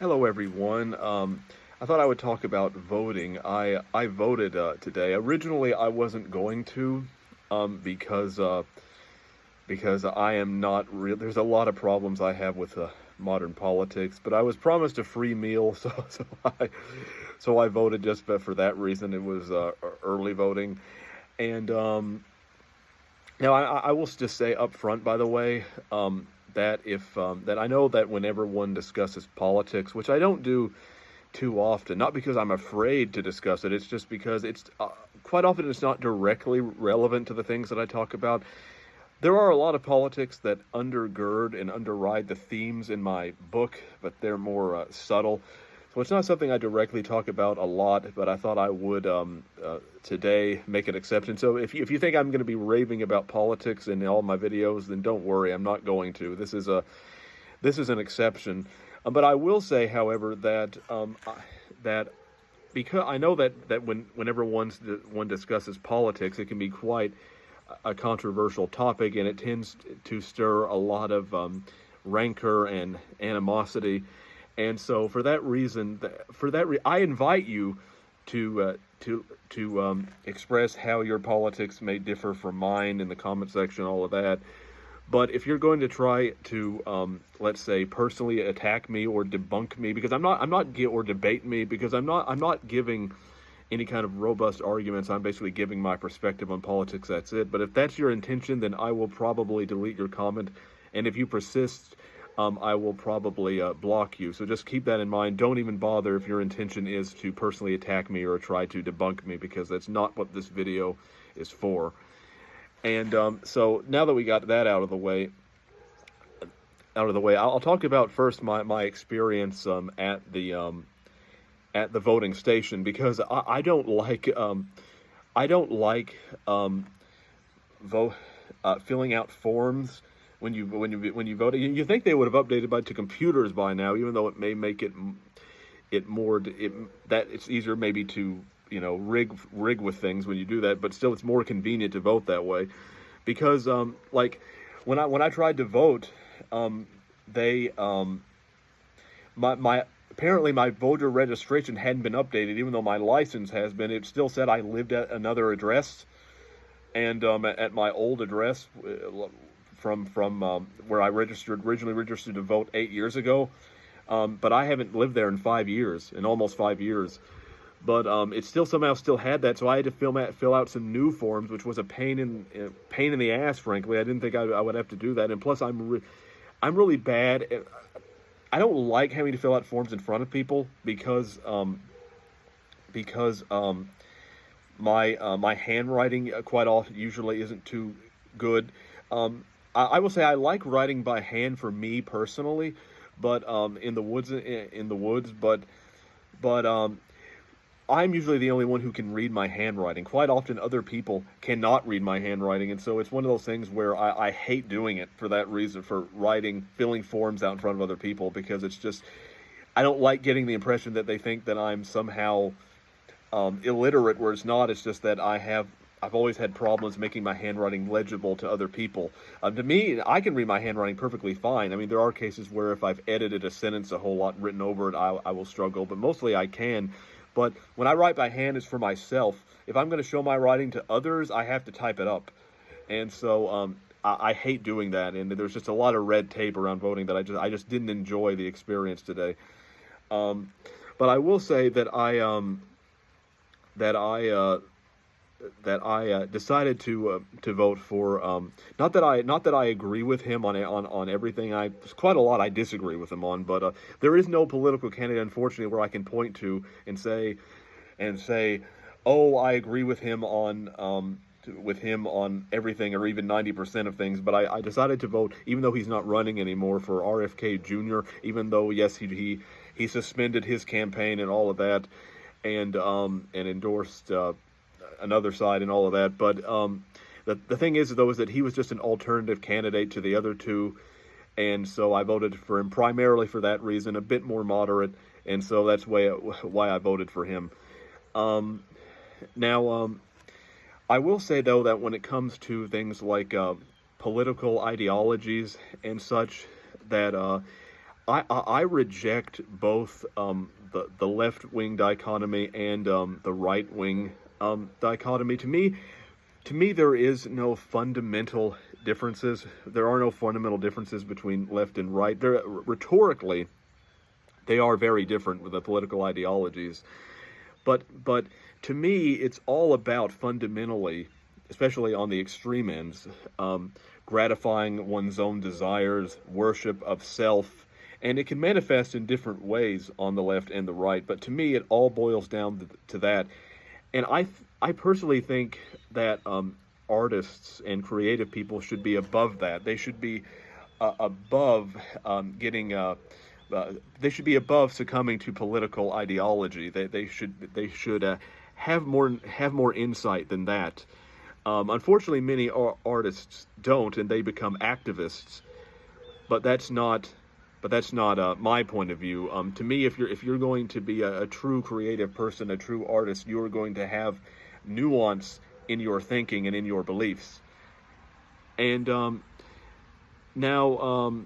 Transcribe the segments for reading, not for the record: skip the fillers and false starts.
Hello, everyone. I thought I would talk about voting. I voted today. Originally, I wasn't going to, because I am not real. There's a lot of problems I have with modern politics, but I was promised a free meal, so I voted just for that reason. It was early voting, and now I will just say up front, by the way, that if that I know that whenever one discusses politics, which I don't do too often, not because I'm afraid to discuss it, it's just because it's quite often it's not directly relevant to the things that I talk about. There are a lot of politics that undergird and underride the themes in my book, but they're more subtle. So it's not something I directly talk about a lot, but I thought I would today make an exception. So if you think I'm going to be raving about politics in all my videos, then don't worry, I'm not going to. This is an exception. But I will say, however, that because I know that whenever one discusses politics, it can be quite a controversial topic, and it tends to stir a lot of rancor and animosity. And so, for that reason, I invite you to express how your politics may differ from mine in the comment section, all of that. But if you're going to try to, let's say, personally attack me or debunk me, because or debate me, because I'm not giving any kind of robust arguments. I'm basically giving my perspective on politics. That's it. But if that's your intention, then I will probably delete your comment. And if you persist, I will probably block you. So just keep that in mind. Don't even bother if your intention is to personally attack me or try to debunk me, because that's not what this video is for. And so now that we got that out of the way, I'll talk about first my experience at the voting station, because I don't like vote filling out forms when you vote. You think they would have updated to computers by now, even though it may make that it's easier maybe to rig with things when you do that, but still it's more convenient to vote that way, because like when I tried to vote, they my apparently my voter registration hadn't been updated, even though my license has been. It still said I lived at another address, and at my old address from where I originally registered to vote 8 years ago. But I haven't lived there in 5 years, in almost 5 years. But it still had that, so I had to fill out some new forms, which was a pain in the ass. Frankly, I didn't think I would have to do that, and plus I'm really bad. I don't like having to fill out forms in front of people, because my handwriting quite often usually isn't too good. I will say I like writing by hand for me personally, but in the woods, but I'm usually the only one who can read my handwriting. Quite often, other people cannot read my handwriting, and so it's one of those things where I hate doing it for that reason, for filling forms out in front of other people, because it's just, I don't like getting the impression that they think that I'm somehow illiterate, where it's not. It's just that I've always had problems making my handwriting legible to other people. To me, I can read my handwriting perfectly fine. I mean, there are cases where if I've edited a sentence a whole lot, written over it, I will struggle, but mostly I can. But when I write by hand, it's for myself. If I'm going to show my writing to others, I have to type it up. And so I hate doing that. And there's just a lot of red tape around voting that I just didn't enjoy the experience today. But I will say that I decided to vote for, not that I agree with him on everything. There's quite a lot I disagree with him on, but there is no political candidate, unfortunately, where I can point to and say, oh, I agree with him on everything, or even 90% of things. But I decided to vote, even though he's not running anymore, for RFK Jr. Even though, yes, he suspended his campaign and all of that, and endorsed another side and all of that. But the thing is, though, is that he was just an alternative candidate to the other two, and so I voted for him primarily for that reason, a bit more moderate, and so that's why I voted for him. Now, I will say, though, that when it comes to things like political ideologies and such, that I reject both the left wing dichotomy and the right wing dichotomy. To me, there is no fundamental differences. There are no fundamental differences between left and right. There, rhetorically, they are very different with the political ideologies. But to me, it's all about fundamentally, especially on the extreme ends, gratifying one's own desires, worship of self, and it can manifest in different ways on the left and the right. But to me, it all boils down to that. And I personally think that artists and creative people should be above that. They should be above getting. They should be above succumbing to political ideology. They should have more insight than that. Unfortunately, many artists don't, and they become activists. But that's not. But that's not my point of view. To me, if you're going to be a true creative person, a true artist, you're going to have nuance in your thinking and in your beliefs. And now,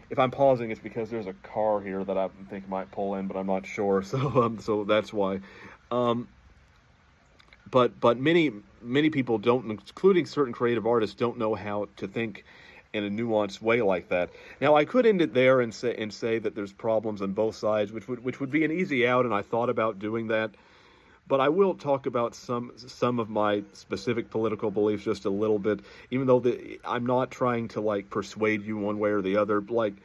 if I'm pausing, it's because there's a car here that I think might pull in, but I'm not sure. So that's why. Um, but many people don't, including certain creative artists, don't know how to think in a nuanced way like that. Now, I could end it there and say that there's problems on both sides, which would be an easy out, and I thought about doing that. But I will talk about some of my specific political beliefs just a little bit, even though I'm not trying to like persuade you one way or the other. Like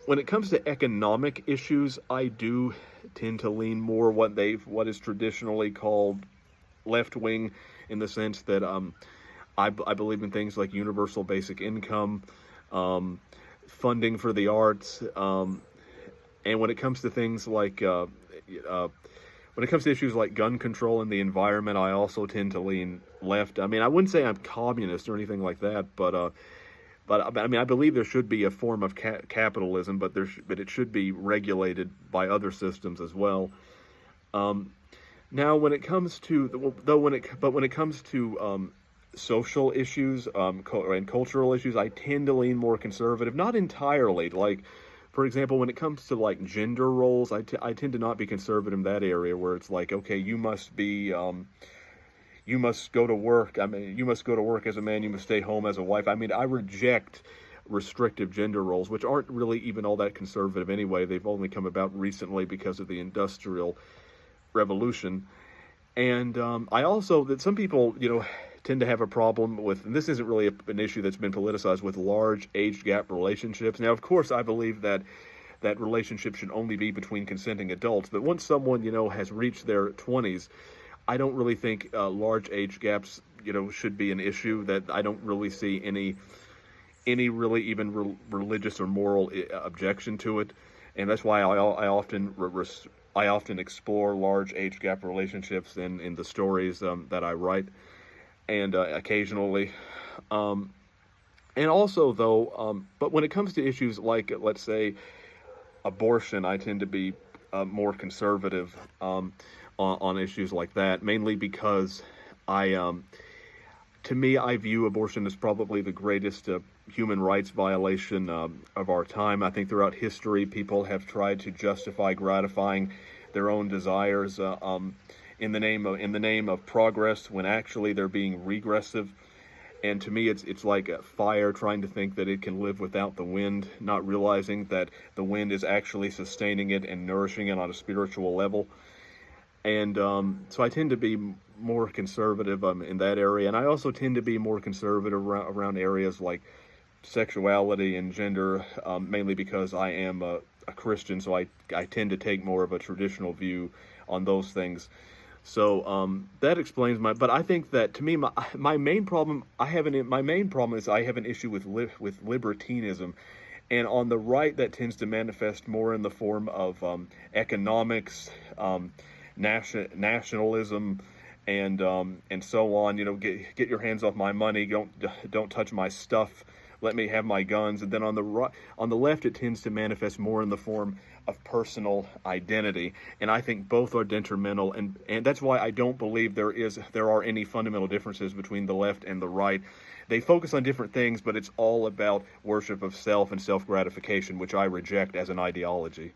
when it comes to economic issues, I do tend to lean more what is traditionally called left wing, in the sense that I believe in things like universal basic income, funding for the arts, and when it comes to things like when it comes to issues like gun control and the environment, I also tend to lean left. I mean, I wouldn't say I'm communist or anything like that, but I mean, I believe there should be a form of capitalism, but it should be regulated by other systems as well. Now, when it comes to when it comes to social issues and cultural issues, I tend to lean more conservative. Not entirely. Like, for example, when it comes to like gender roles, I tend to not be conservative in that area, where it's like, okay, you must go to work. I mean, you must go to work as a man. You must stay home as a wife. I mean, I reject restrictive gender roles, which aren't really even all that conservative anyway. They've only come about recently because of the Industrial Revolution. And I also, that some people, tend to have a problem with, and this isn't really an issue that's been politicized, with large age gap relationships. Now, of course, I believe that relationship should only be between consenting adults, but once someone, has reached their 20s, I don't really think large age gaps, should be an issue. That I don't really see any really even religious or moral objection to it. And that's why I often explore large age gap relationships in the stories that I write, and occasionally. And also, though, but when it comes to issues like, let's say, abortion, I tend to be more conservative on issues like that, mainly because to me, I view abortion as probably the greatest human rights violation of our time. I think throughout history, people have tried to justify gratifying their own desires in the name of progress, when actually they're being regressive. And to me, it's like a fire trying to think that it can live without the wind, not realizing that the wind is actually sustaining it and nourishing it on a spiritual level. And so I tend to be more conservative in that area. And I also tend to be more conservative around areas like sexuality and gender, mainly because I am a Christian, so I tend to take more of a traditional view on those things. So that explains but I think that, to me, my main problem is I have an issue with libertinism. And on the right, that tends to manifest more in the form of economics, nationalism, and so on. Get your hands off my money. Don't touch my stuff. Let me have my guns. And then on the left, it tends to manifest more in the form of personal identity. And I think both are detrimental. And that's why I don't believe there are any fundamental differences between the left and the right. they focus on different things, but it's all about worship of self and self gratification, which I reject as an ideology.